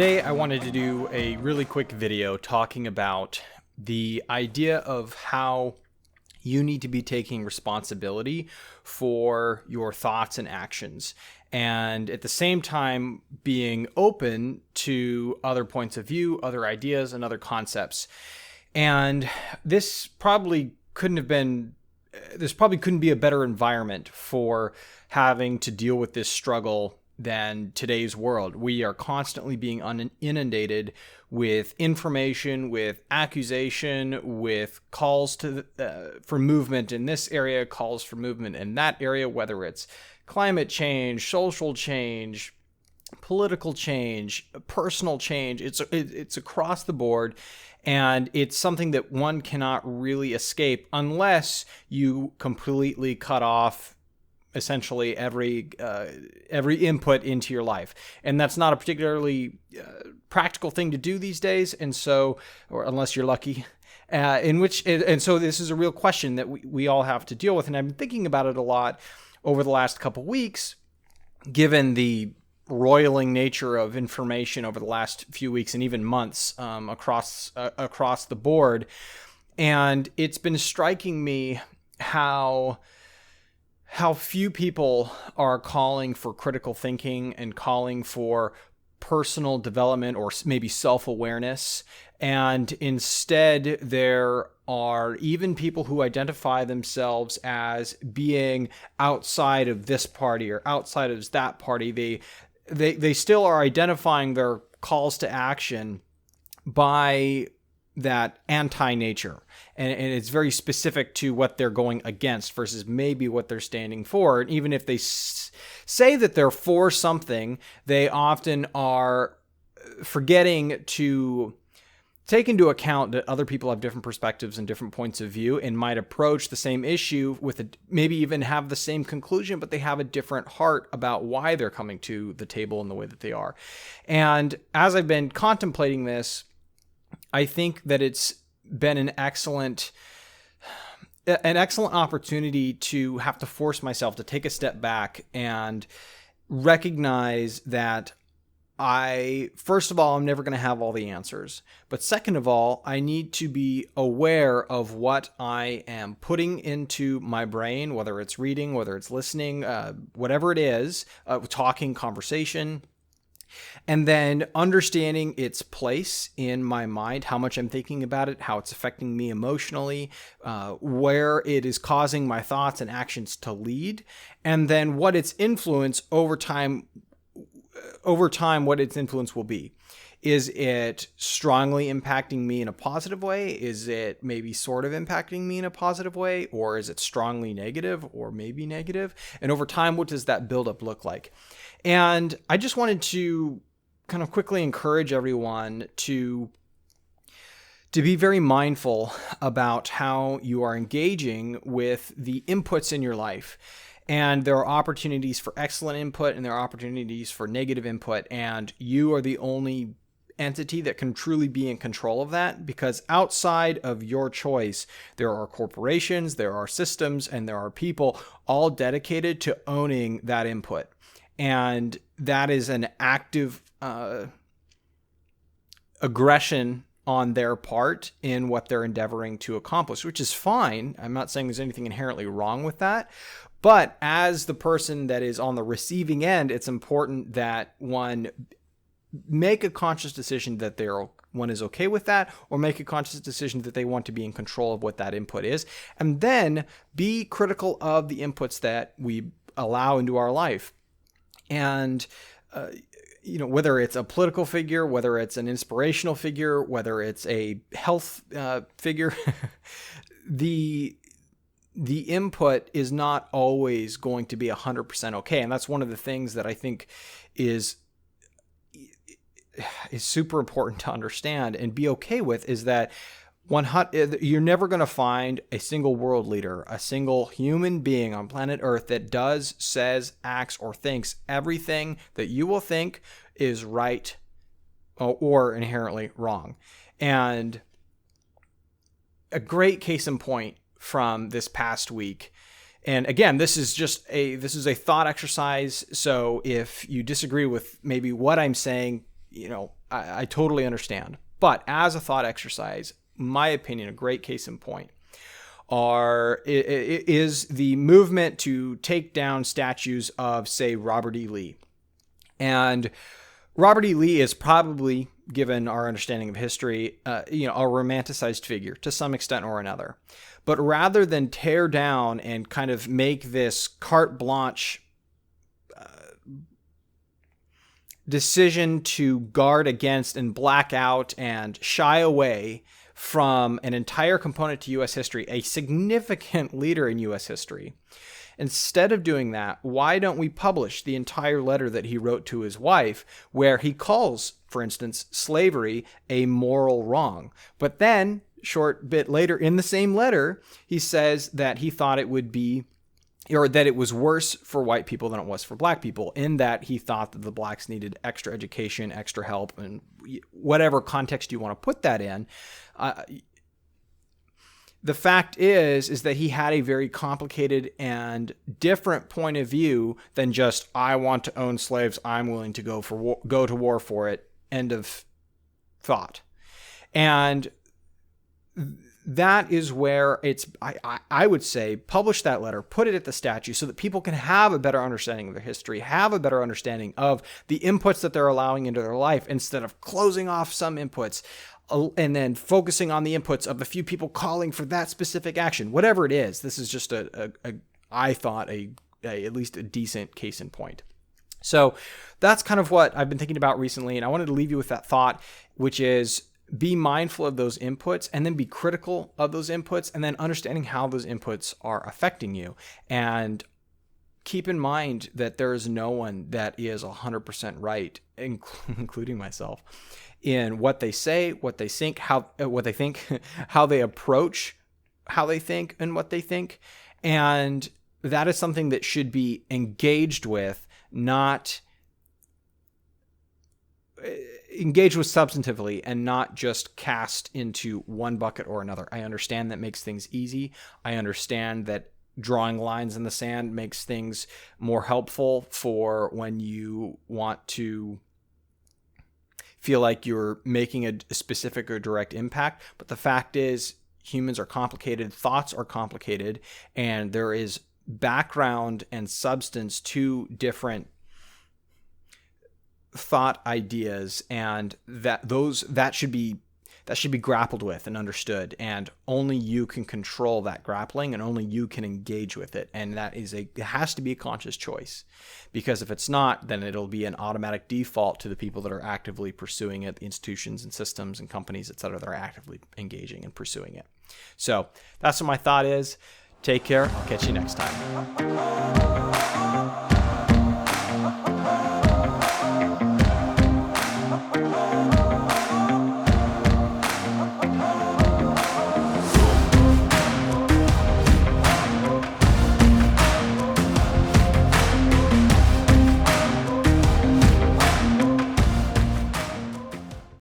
Today, I wanted to do a really quick video talking about the idea of how you need to be taking responsibility for your thoughts and actions, and at the same time being open to other points of view, other ideas, and other concepts. And this probably couldn't be a better environment for having to deal with this struggle than today's world. We are constantly being inundated with information, with accusation, with calls for movement in this area, calls for movement in that area, whether it's climate change, social change, political change, personal change. It's across the board. And it's something that one cannot really escape unless you completely cut off essentially every input into your life. And that's not a particularly practical thing to do these days. And so, or unless you're lucky, so this is a real question that we all have to deal with. And I've been thinking about it a lot over the last couple weeks, given the roiling nature of information over the last few weeks and even months across the board. And it's been striking me how few people are calling for critical thinking and calling for personal development or maybe self-awareness. And instead, there are even people who identify themselves as being outside of this party or outside of that party. They still are identifying their calls to action by that anti-nature. And it's very specific to what they're going against versus maybe what they're standing for. And even if they say that they're for something, they often are forgetting to take into account that other people have different perspectives and different points of view and might approach the same issue with maybe even have the same conclusion, but they have a different heart about why they're coming to the table in the way that they are. And as I've been contemplating this, I think that it's been an excellent opportunity to have to force myself to take a step back and recognize that first of all, I'm never going to have all the answers. But second of all, I need to be aware of what I am putting into my brain, whether it's reading, whether it's listening, whatever it is, talking, conversation. And then understanding its place in my mind, how much I'm thinking about it, how it's affecting me emotionally, where it is causing my thoughts and actions to lead, and then what its influence over time, what its influence will be. Is it strongly impacting me in a positive way? Is it maybe sort of impacting me in a positive way? Or is it strongly negative or maybe negative? And over time, what does that buildup look like? And I just wanted to kind of quickly encourage everyone to be very mindful about how you are engaging with the inputs in your life. And there are opportunities for excellent input and there are opportunities for negative input. And you are the only entity that can truly be in control of that, because outside of your choice, there are corporations, there are systems, and there are people all dedicated to owning that input. And that is an active aggression on their part in what they're endeavoring to accomplish, which is fine. I'm not saying there's anything inherently wrong with that. But as the person that is on the receiving end, it's important that one make a conscious decision that one is okay with that, or make a conscious decision that they want to be in control of what that input is. And then be critical of the inputs that we allow into our life. And, whether it's a political figure, whether it's an inspirational figure, whether it's a health figure, the input is not always going to be 100% okay. And that's one of the things that I think is super important to understand and be okay with, is that you're never going to find a single world leader, a single human being on planet Earth that does, says, acts, or thinks everything that you will think is right or inherently wrong. And a great case in point from this past week. And again, this is a thought exercise. So if you disagree with maybe what I'm saying, I totally understand. But as a thought exercise, my opinion, a great case in point, is the movement to take down statues of, say, Robert E. Lee. And Robert E. Lee is probably, given our understanding of history, a romanticized figure to some extent or another. But rather than tear down and kind of make this carte blanche decision to guard against and black out and shy away from an entire component to U.S. history, a significant leader in U.S. history, instead of doing that, why don't we publish the entire letter that he wrote to his wife, where he calls, for instance, slavery a moral wrong? But then, short bit later in the same letter, he says that he thought it would be, or that it was worse for white people than it was for black people, in that he thought that the blacks needed extra education, extra help, and whatever context you want to put that in. The fact is that he had a very complicated and different point of view than just, I want to own slaves, I'm willing to go to war for it, end of thought. And that is where I would say, publish that letter, put it at the statue so that people can have a better understanding of their history, have a better understanding of the inputs that they're allowing into their life, instead of closing off some inputs and then focusing on the inputs of the few people calling for that specific action. Whatever it is, this is just I thought at least a decent case in point. So that's kind of what I've been thinking about recently, and I wanted to leave you with that thought, which is, be mindful of those inputs and then be critical of those inputs, and then understanding how those inputs are affecting you. And keep in mind that there is no one that is 100% right, including myself, in what they say, what they think, how they approach how they think and what they think. And that is something that should be engaged with, not engage with substantively, and not just cast into one bucket or another. I understand that makes things easy. I understand that drawing lines in the sand makes things more helpful for when you want to feel like you're making a specific or direct impact. But the fact is, humans are complicated, thoughts are complicated, and there is background and substance to different thought ideas, and that should be grappled with and understood, and only you can control that grappling, and only you can engage with it. And it has to be a conscious choice, because if it's not, then it'll be an automatic default to the people that are actively pursuing it, the institutions and systems and companies, etc., that are actively engaging and pursuing it. So that's what my thought is. Take care. I'll catch you next time.